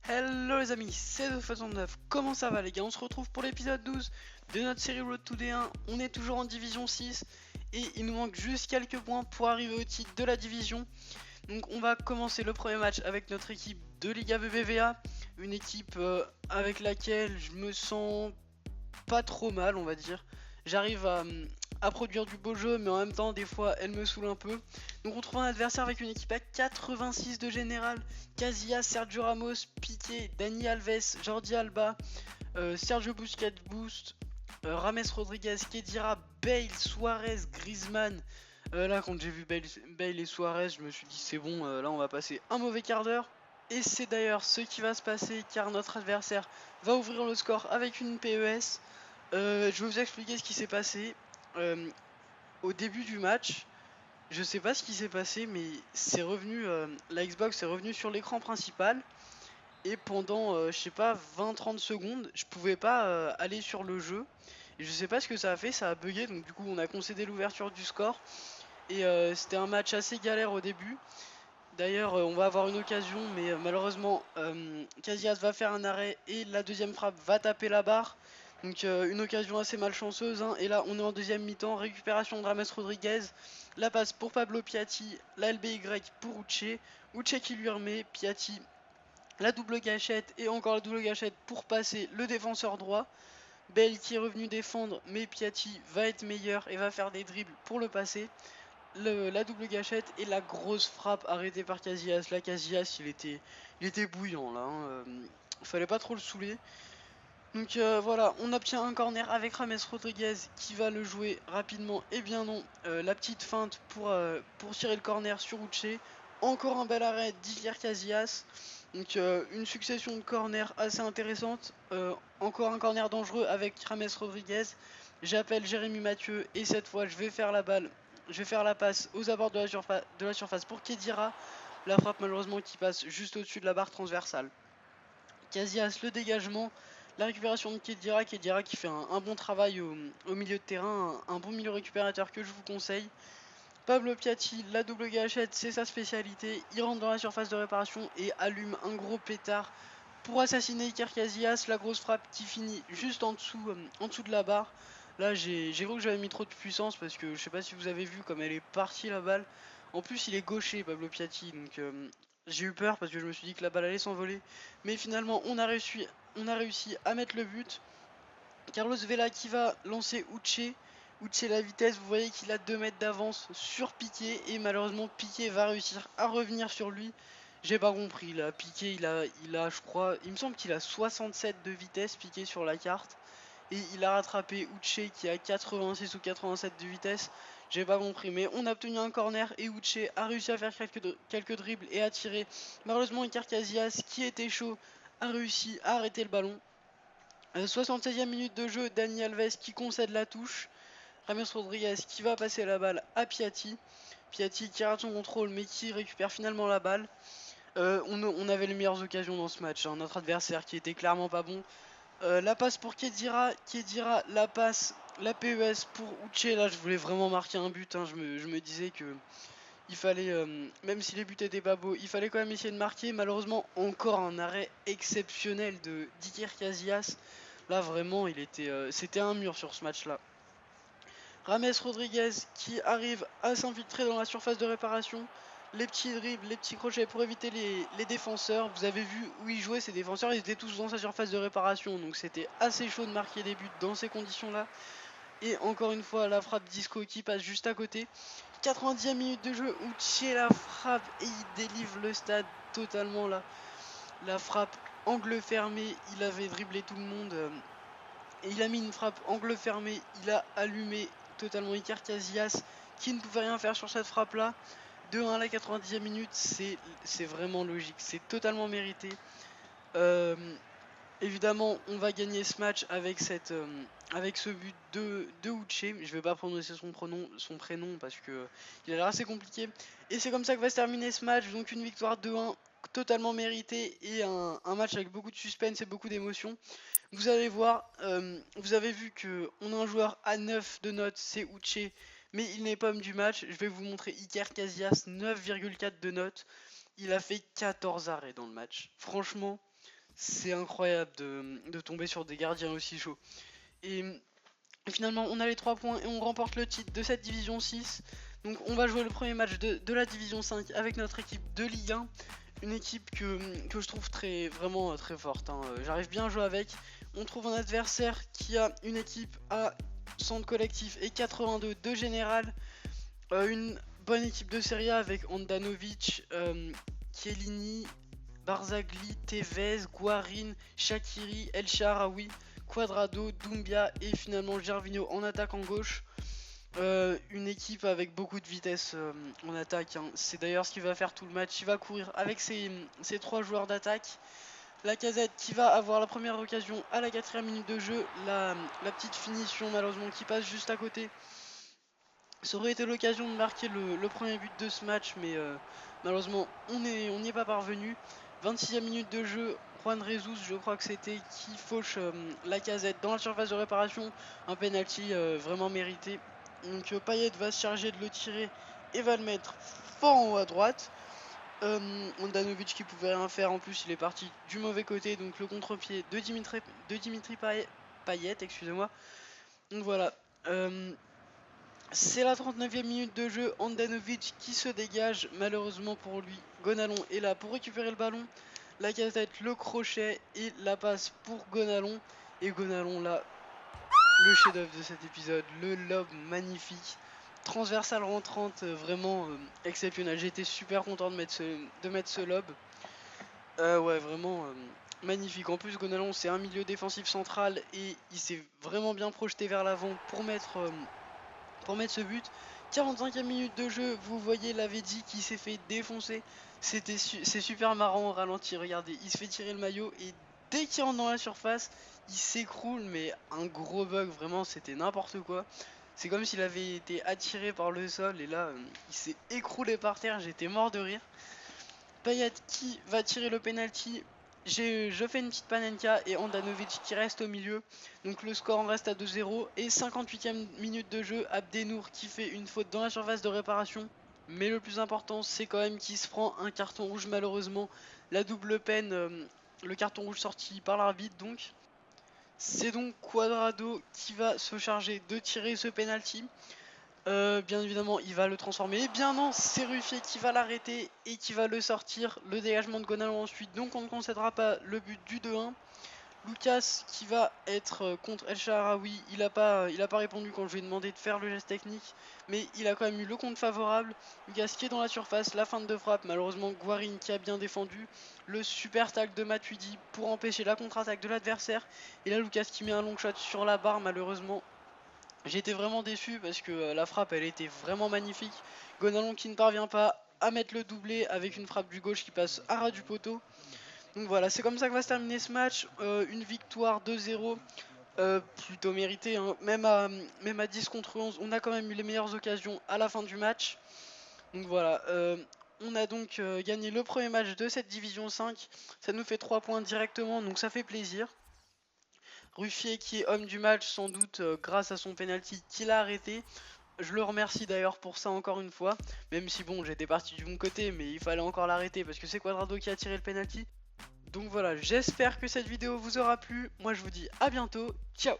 Hello les amis, c'est The69, comment ça va les gars? On se retrouve pour l'épisode 12 de notre série Road to D1. On est toujours en division 6 et il nous manque juste quelques points pour arriver au titre de la division. Donc on va commencer le premier match avec notre équipe de Liga BBVA, une équipe avec laquelle je me sens pas trop mal, on va dire. J'arrive à produire du beau jeu, mais en même temps, des fois, elle me saoule un peu. Donc on trouve un adversaire avec une équipe à 86 de général. Casillas, Sergio Ramos, Piqué, Dani Alves, Jordi Alba, Sergio Busquets Boost, Rames Rodriguez, Kedira, Bale, Suarez, Griezmann. Là, quand j'ai vu Bale et Suarez, je me suis dit c'est bon, là on va passer un mauvais quart d'heure. Et c'est d'ailleurs ce qui va se passer car notre adversaire va ouvrir le score avec une PES. Je vais vous expliquer ce qui s'est passé. Euh, Au début du match, je sais pas ce qui s'est passé, mais c'est revenu, la Xbox est revenue sur l'écran principal. Et pendant, je sais pas, 20-30 secondes, je pouvais pas aller sur le jeu. Et je sais pas ce que ça a fait, ça a bugué. Donc du coup, on a concédé l'ouverture du score. Et c'était un match assez galère au début. D'ailleurs, on va avoir une occasion, mais malheureusement, Casillas va faire un arrêt et la deuxième frappe va taper la barre. Donc une occasion assez malchanceuse, hein. Et là, on est en deuxième mi-temps. Récupération de Rames Rodriguez. La passe pour Pablo Piatti. La LBY pour Uche. Uche qui lui remet. Piatti, la double gâchette et encore la double gâchette pour passer le défenseur droit. Bell qui est revenu défendre, mais Piatti va être meilleur et va faire des dribbles pour le passer. La double gâchette et la grosse frappe arrêtée par Casillas. Là, Casillas, il était bouillant là, hein. Fallait pas trop le saouler. Donc voilà, on obtient un corner avec Rames Rodriguez qui va le jouer rapidement. Et bien non, la petite feinte pour tirer le corner sur Uche. Encore un bel arrêt d'Iker Casillas. Donc une succession de corners assez intéressante. Encore un corner dangereux avec Rames Rodriguez. J'appelle Jérémy Mathieu et cette fois je vais faire la balle. Je vais faire la passe aux abords de la surface pour Kedira. La frappe malheureusement qui passe juste au-dessus de la barre transversale. Casillas le dégagement, la récupération de Kedira qui fait un bon travail au milieu de terrain, un bon milieu récupérateur que je vous conseille. Pablo Piatti, la double gâchette, c'est sa spécialité. Il rentre dans la surface de réparation et allume un gros pétard pour assassiner Iker Casillas. La grosse frappe qui finit juste en dessous de la barre. Là, j'ai cru que j'avais mis trop de puissance parce que je sais pas si vous avez vu comme elle est partie la balle. En plus, il est gaucher, Pablo Piatti, donc j'ai eu peur parce que je me suis dit que la balle allait s'envoler. Mais finalement, on a réussi à mettre le but. Carlos Vela qui va lancer Uche. Uche la vitesse, vous voyez qu'il a 2 mètres d'avance sur Piqué et malheureusement Piqué va réussir à revenir sur lui. J'ai pas compris là, Piqué il a je crois, il me semble qu'il a 67 de vitesse Piqué sur la carte et il a rattrapé Uche qui a 86 ou 87 de vitesse. J'ai pas compris mais on a obtenu un corner et Uche a réussi à faire quelques dribbles et à tirer. Malheureusement Iker Casillas qui était chaud a réussi à arrêter le ballon. 76e minute de jeu, Dani Alves qui concède la touche. Rames Rodriguez qui va passer la balle à Piatti. Piatti qui rate son contrôle mais qui récupère finalement la balle. On avait les meilleures occasions dans ce match, hein. Notre adversaire qui était clairement pas bon. La passe pour Kedira. Kedira, la passe, la PES pour Uche. Là, je voulais vraiment marquer un but, hein. Je me disais que il fallait, même si les buts étaient pas beaux, il fallait quand même essayer de marquer. Malheureusement, encore un arrêt exceptionnel de d'Iker Casillas. Là, vraiment, c'était un mur sur ce match-là. Rames Rodriguez qui arrive à s'infiltrer dans la surface de réparation. Les petits dribbles, les petits crochets pour éviter les défenseurs. Vous avez vu où il jouait, ces défenseurs, ils étaient tous dans sa surface de réparation. Donc c'était assez chaud de marquer des buts dans ces conditions-là. Et encore une fois, la frappe Disco qui passe juste à côté. 90e minute de jeu, Uche la frappe et il délivre le stade totalement là. La frappe angle fermé, il avait dribblé tout le monde. Et il a mis une frappe angle fermé, il a allumé totalement Iker Casillas qui ne pouvait rien faire sur cette frappe là. 2-1 à la 90e minute, c'est vraiment logique, c'est totalement mérité. Évidemment, on va gagner ce match avec ce but de Uche. Je vais pas prononcer son prénom parce que il a l'air assez compliqué. Et c'est comme ça que va se terminer ce match. Donc une victoire 2-1 totalement méritée et un match avec beaucoup de suspense et beaucoup d'émotion. Vous allez voir, vous avez vu que on a un joueur à 9 de notes, c'est Uche, mais il n'est pas homme du match. Je vais vous montrer Iker Casillas, 9,4 de notes. Il a fait 14 arrêts dans le match. Franchement, C'est incroyable de tomber sur des gardiens aussi chauds. Et finalement, on a les 3 points et on remporte le titre de cette division 6. Donc on va jouer le premier match de la division 5 avec notre équipe de Ligue 1. Une équipe que je trouve vraiment très forte, hein. J'arrive bien à jouer avec. On trouve un adversaire qui a une équipe à centre collectif et 82 de général. Une bonne équipe de Serie A avec Handanovic, Chiellini, Barzagli, Tevez, Guarin, Shaqiri, El Shaarawy, Cuadrado, Doumbia et finalement Gervinho en attaque en gauche. Une équipe avec beaucoup de vitesse en attaque, hein. C'est d'ailleurs ce qui va faire tout le match. Il va courir avec ses 3 joueurs d'attaque. Lacazette qui va avoir la première occasion à la 4ème minute de jeu. La petite finition malheureusement qui passe juste à côté. Ça aurait été l'occasion de marquer le premier but de ce match, mais malheureusement on n'y est pas parvenu. 26ème minute de jeu, Juan Jesus, je crois que c'était, qui fauche Lacazette dans la surface de réparation. Un penalty vraiment mérité. Donc Payet va se charger de le tirer et va le mettre fort en haut à droite. Handanovic qui pouvait rien faire, en plus il est parti du mauvais côté, donc le contre-pied de Dimitri Payet, excusez-moi. Donc voilà. C'est la 39ème minute de jeu, Handanovic qui se dégage, malheureusement pour lui, Gonalon est là pour récupérer le ballon, Lacazette le crochet et la passe pour Gonalon, et Gonalon là, le chef-d'œuvre de cet épisode, le lob magnifique, transversale rentrante, vraiment exceptionnel. J'ai été super content de mettre ce lob, ouais vraiment magnifique. En plus Gonalon c'est un milieu défensif central et il s'est vraiment bien projeté vers l'avant pour mettre ce but. 45ème minute de jeu, vous voyez Lavezzi qui s'est fait défoncer. C'est super marrant au ralenti, regardez, il se fait tirer le maillot et dès qu'il rentre dans la surface, il s'écroule, mais un gros bug, vraiment c'était n'importe quoi. C'est comme s'il avait été attiré par le sol et là il s'est écroulé par terre, j'étais mort de rire. Payet qui va tirer le penalty. Je fais une petite panenka et Handanovic qui reste au milieu. Donc le score en reste à 2-0. Et 58ème minute de jeu, Abdenour qui fait une faute dans la surface de réparation. Mais le plus important, c'est quand même qu'il se prend un carton rouge malheureusement. La double peine, le carton rouge sorti par l'arbitre donc. C'est donc Cuadrado qui va se charger de tirer ce penalty. Bien évidemment il va le transformer, et bien non, c'est Ruffier qui va l'arrêter et qui va le sortir, le dégagement de Gonalon ensuite, donc on ne concédera pas le but du 2-1. Lucas qui va être contre El Shaarawy, il a pas répondu quand je lui ai demandé de faire le geste technique, mais il a quand même eu le compte favorable. Lucas qui est dans la surface, la feinte de frappe, malheureusement Guarin qui a bien défendu, le super tacle de Matuidi pour empêcher la contre-attaque de l'adversaire, et là Lucas qui met un long shot sur la barre malheureusement. J'ai été vraiment déçu parce que la frappe elle était vraiment magnifique. Gonalon qui ne parvient pas à mettre le doublé avec une frappe du gauche qui passe à ras du poteau. Donc voilà, c'est comme ça que va se terminer ce match. Une victoire 2-0 plutôt méritée, hein. Même à 10 contre 11, on a quand même eu les meilleures occasions à la fin du match. Donc voilà, on a donc gagné le premier match de cette division 5. Ça nous fait 3 points directement, donc ça fait plaisir. Ruffier qui est homme du match sans doute grâce à son penalty qu'il a arrêté. Je le remercie d'ailleurs pour ça encore une fois. Même si bon, j'étais parti du bon côté, mais il fallait encore l'arrêter parce que c'est Cuadrado qui a tiré le penalty. Donc voilà, j'espère que cette vidéo vous aura plu. Moi je vous dis à bientôt. Ciao.